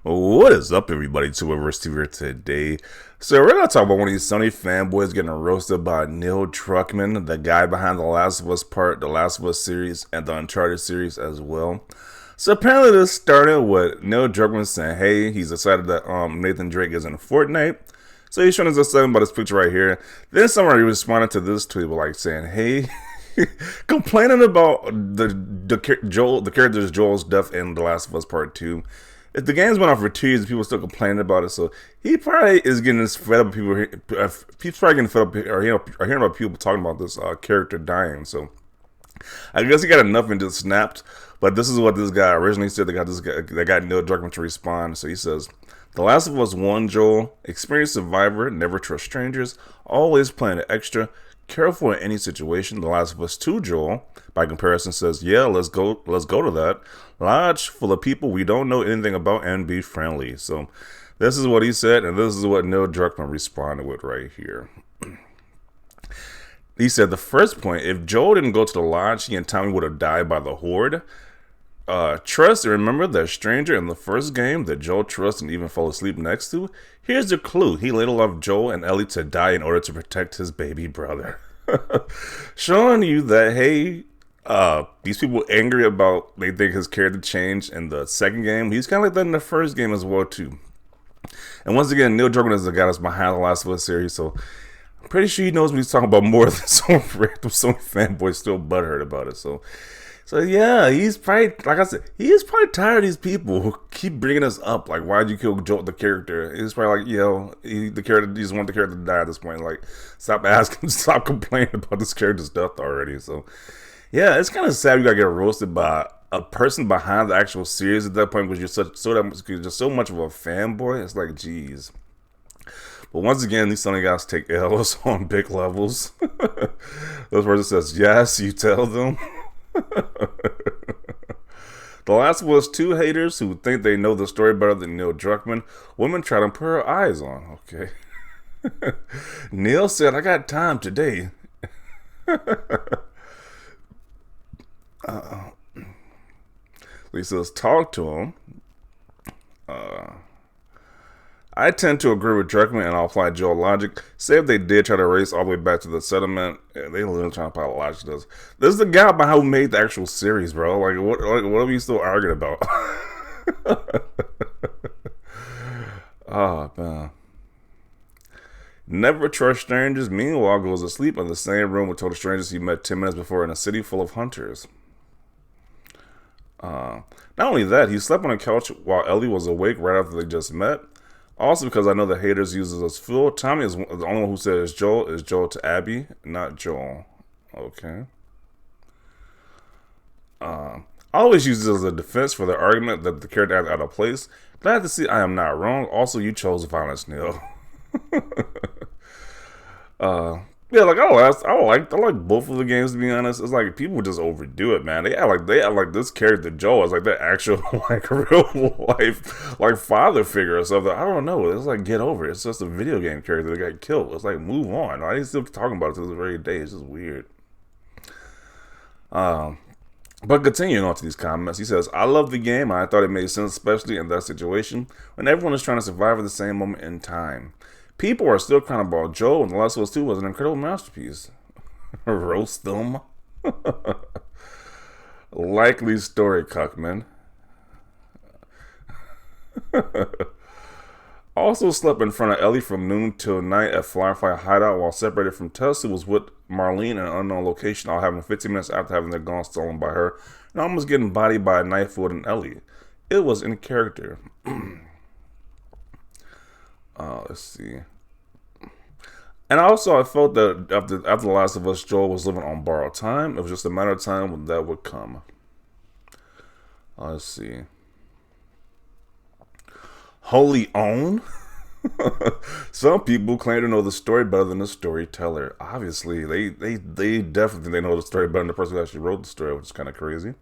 What is up, everybody? Two here today. So we're gonna talk about one of these Sony fanboys getting roasted by Neil Druckman, the guy behind the Last of Us the Last of Us series, and the Uncharted series as well. So apparently this started with Neil Druckman saying, "Hey, he's excited that Nathan Drake is in Fortnite." So he's showing us something about this picture right here. Then somebody responded to this tweet with like saying, "Hey." Complaining about the character's Joel's death in The Last of Us Part 2. If the game's been out for 2 years and people still complaining about it, so he probably is getting fed up. He's probably getting fed up or hearing about people talking about this character dying. So I guess he got enough and just snapped. But this is what this guy originally said. They got Neil Druckmann to respond. So he says, "The Last of Us 1 Joel, experienced survivor, never trust strangers, always playing it extra, careful in any situation." The Last of Us 2 Joel, by comparison, says, "Yeah, let's go to that lodge full of people we don't know anything about and be friendly." So this is what he said, and this is what Neil Druckmann responded with right here. He said, "The first point, if Joel didn't go to the lodge, he and Tommy would have died by the Horde. Trust and remember that stranger in the first game that Joel trusts and even fell asleep next to. Here's the clue. He later left Joel and Ellie to die in order to protect his baby brother." Showing you that, hey, these people angry about, they think his character changed in the second game. He's kind of like that in the first game as well, too. And once again, Neil Druckmann is the guy that's behind the Last of Us series, so I'm pretty sure he knows what he's talking about more than some random fanboy still butthurt about it. So yeah, he's probably, like I said, he is probably tired of these people who keep bringing us up. Like, why'd you kill Joel, the character? He's probably like, the character, he just want the character to die at this point. Like, stop asking, stop complaining about this character's death already. So yeah, it's kind of sad you gotta get roasted by a person behind the actual series at that point because you're just so much of a fanboy. It's like, geez. But once again, these Sony guys take L's on big levels. This person says, "Yes, you tell them." The Last of Us 2 haters who think they know the story better than Neil Druckmann, women try to put her eyes on. Okay. Neil said, "I got time today." He says, "Talk to him." I tend to agree with Druckmann and I'll apply Joel logic. Say if they did try to race all the way back to the settlement, yeah, they literally trying to apply logic to this. This is the guy behind who made the actual series, bro. Like, what are we still arguing about? Oh, man. Never trust strangers. Meanwhile, goes to sleep in the same room with total strangers he met 10 minutes before in a city full of hunters. Not only that, he slept on a couch while Ellie was awake right after they just met. Also, because I know the haters use it as fuel, Tommy is the only one who says Joel to Abby, not Joel. Okay. I always use this as a defense for the argument that the character is out of place. Glad to see I am not wrong. Also, you chose violence, Neil. Yeah, like I like both of the games, to be honest. It's like people just overdo it, man. They act like this character Joel is like their actual like real life like father figure or something. I don't know. It's like, get over it. It's just a video game character that got killed. It's like, move on. Why are you still talking about it to this very day? It's just weird. But continuing on to these comments, he says, "I love the game. I thought it made sense, especially in that situation when everyone is trying to survive at the same moment in time. People are still crying about Joel, and The Last of Us 2 was an incredible masterpiece." Roast them. Likely story, Cuckman. Also slept in front of Ellie from noon till night at Firefly Hideout while separated from Tess, who was with Marlene in an unknown location, all having 15 minutes after having their gun stolen by her, and almost getting bodied by a knife wielding Ellie. It was in character. Let's see. And also, I felt that after The Last of Us, Joel was living on borrowed time. It was just a matter of time when that would come. Let's see. Wholly own? Some people claim to know the story better than the storyteller. Obviously, they definitely think they know the story better than the person who actually wrote the story, which is kind of crazy.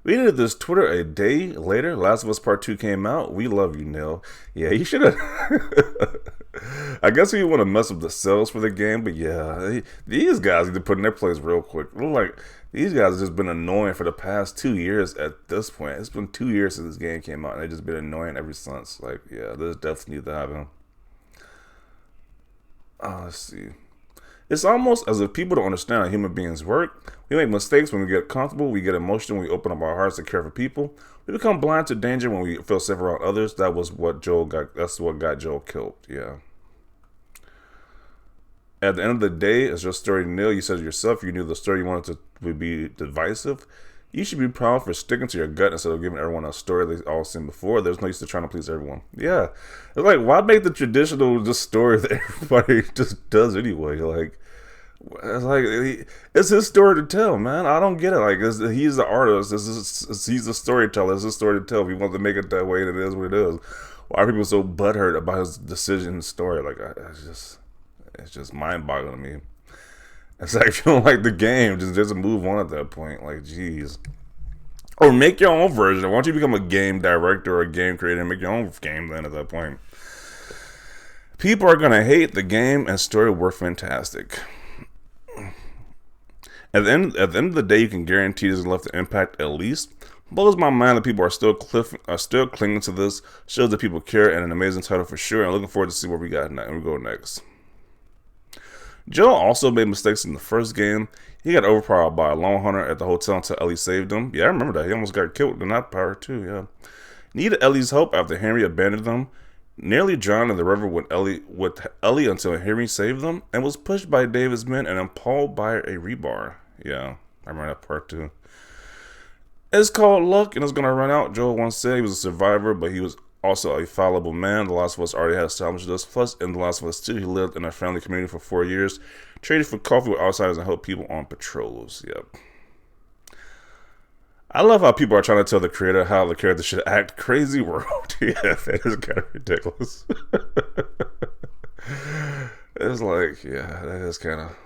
We did this Twitter a day later. Last of Us Part 2 came out. We love you, Neil. Yeah, you should have. I guess we want to mess up the sales for the game, but yeah, these guys need to put in their place real quick. Like, these guys have just been annoying for the past 2 years at this point. It's been 2 years since this game came out, and they've just been annoying ever since. Like, yeah, this definitely needs to happen. Let's see. It's almost as if people don't understand how human beings work. We make mistakes when we get comfortable, we get emotional, we open up our hearts to care for people. We become blind to danger when we feel safe around others. That's what got Joel killed. Yeah. At the end of the day, it's your story, Neil. You said it yourself. You knew the story you wanted to would be divisive. You should be proud for sticking to your gut instead of giving everyone a story they've all seen before. There's no use to trying to please everyone. Yeah. It's like, why make the traditional just story that everybody just does anyway? Like, it's his story to tell, man. I don't get it. Like, he's the artist. He's the storyteller. It's his story to tell. If he wants to make it that way, it is what it is. Why are people so butthurt about his decision and story? Like, it's just mind-boggling to me. It's like, if you don't like the game, just move on at that point. Like, jeez. Or make your own version. Why don't you become a game director or a game creator and make your own game then at that point? People are going to hate the game and story were fantastic. At the end of the day, you can guarantee this left an impact at least. Blows my mind that people are still clinging to this. Shows that people care, and an amazing title for sure. And looking forward to see where we go next. Joe also made mistakes in the first game. He got overpowered by a lone hunter at the hotel until Ellie saved him. Yeah, I remember that. He almost got killed in that part too. Yeah, needed Ellie's help after Henry abandoned them. Nearly drowned in the river with Ellie until Henry saved them, and was pushed by David's men and impaled by a rebar. Yeah, I remember that part too. It's called luck, and it's gonna run out. Joel once said he was a survivor, but he was also a fallible man. The Last of Us already had established this. Plus, in The Last of Us 2, he lived in a family community for 4 years, traded for coffee with outsiders, and helped people on patrols. Yep. I love how people are trying to tell the creator how the character should act. Crazy world. Yeah, that is kind of ridiculous. It's like, yeah, that is kind of...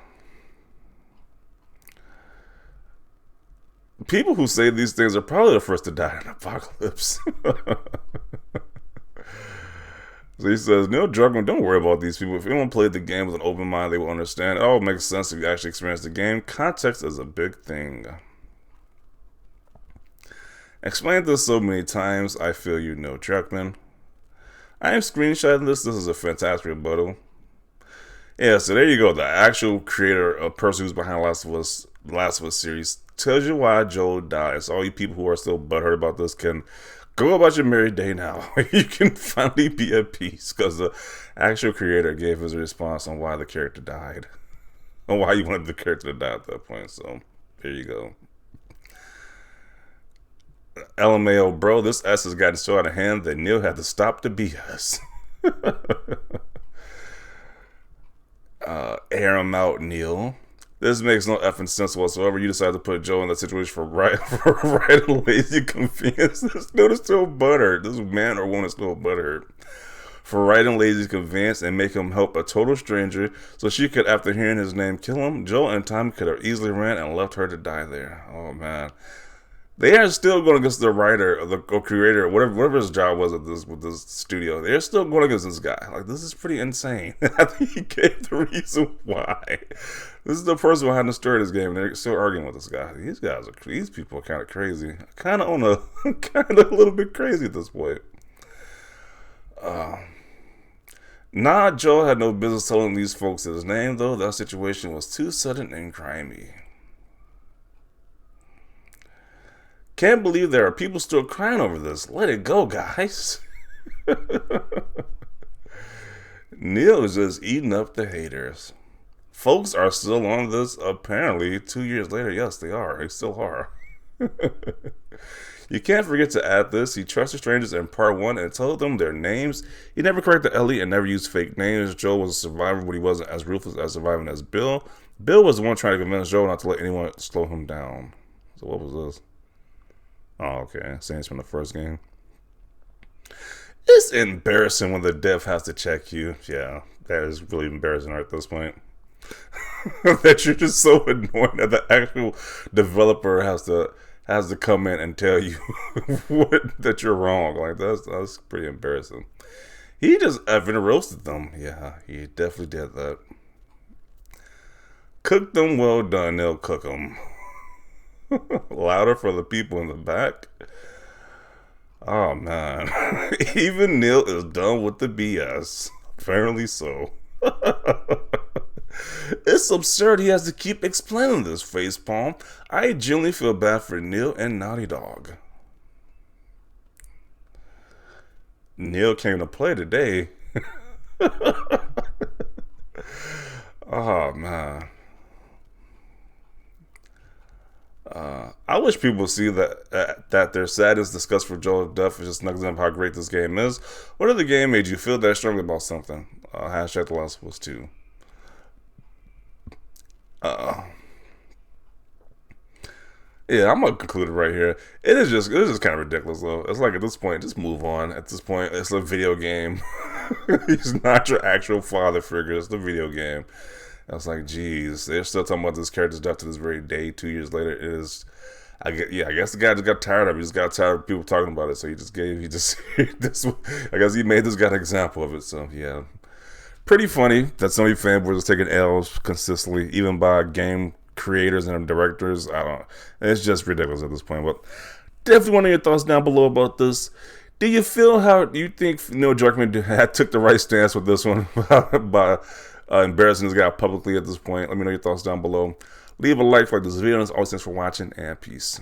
People who say these things are probably the first to die in an apocalypse. So he says, Neil Druckman, don't worry about these people. If anyone played the game with an open mind, they will understand. It all makes sense if you actually experience the game. Context is a big thing. Explained this so many times, I feel you, Neil Druckman. I am screenshotting this. This is a fantastic rebuttal. Yeah, so there you go. The actual creator, a person who's behind the Last of Us series, tells you why Joel dies. All you people who are still butthurt about this can go about your merry day now. You can finally be at peace because the actual creator gave his response on why the character died. And why you wanted the character to die at that point. So, there you go. LMAO, bro, this S has gotten so out of hand that Neil had to stop the BS. Air him out, Neil. This makes no effing sense whatsoever. You decided to put Joe in that situation for right and lazy convenience. This dude is still butthurt. This man or woman is still butthurt. For right and lazy convenience and make him help a total stranger so she could, after hearing his name, kill him. Joel and Tom could have easily ran and left her to die there. Oh, man. They are still going against the writer or the creator, whatever his job was with this studio. They're still going against this guy. Like, this is pretty insane. I think he gave the reason why. This is the person behind the story of this game, and they're still arguing with this guy. These people are kind of crazy. Kind of a little bit crazy at this point. Nah, Joel had no business telling these folks his name, though. That situation was too sudden and grimy. Can't believe there are people still crying over this. Let it go, guys. Neil is just eating up the haters. Folks are still on this, apparently, 2 years later. Yes, they are. They still are. You can't forget to add this. He trusted strangers in part 1 and told them their names. He never corrected Ellie and never used fake names. Joel was a survivor, but he wasn't as ruthless as surviving as Bill. Bill was the one trying to convince Joel not to let anyone slow him down. So what was this? Oh, okay. Scenes from the first game. It's embarrassing when the dev has to check you. Yeah, that is really embarrassing at this point. That you're just so annoyed that the actual developer has to has to come in and tell you that you're wrong. Like that's pretty embarrassing. He just effing roasted them. Yeah, he definitely did that. Cook them well done. They'll cook them. Louder for the people in the back. Oh man, even Neil is done with the BS. Apparently so. It's absurd he has to keep explaining this facepalm. I genuinely feel bad for Neil and Naughty Dog. Neil came to play today. Oh man. I wish people see that their sadness disgust for Joel's death is just an example of how great this game is. What other game made you feel that strongly about something? Hashtag The Last of Us 2. Yeah, I'm gonna conclude it right here. It's just kind of ridiculous though. It's like at this point, just move on. At this point, it's a video game. He's not your actual father figure. It's the video game. I was like, geez, they're still talking about this character's death to this very day. 2 years later, it is. I guess the guy just got tired of it. He just got tired of people talking about it. So he just I guess he made this guy an example of it. So yeah, pretty funny that Sony fanboys are taking L's consistently, even by game creators and directors. I don't. It's just ridiculous at this point. But definitely want to hear your thoughts down below about this. Do you feel how you think Neil Druckman took the right stance with this one by embarrassing this guy publicly at this point? Let me know your thoughts down below. Leave a like for this video. As always, thanks for watching, and peace.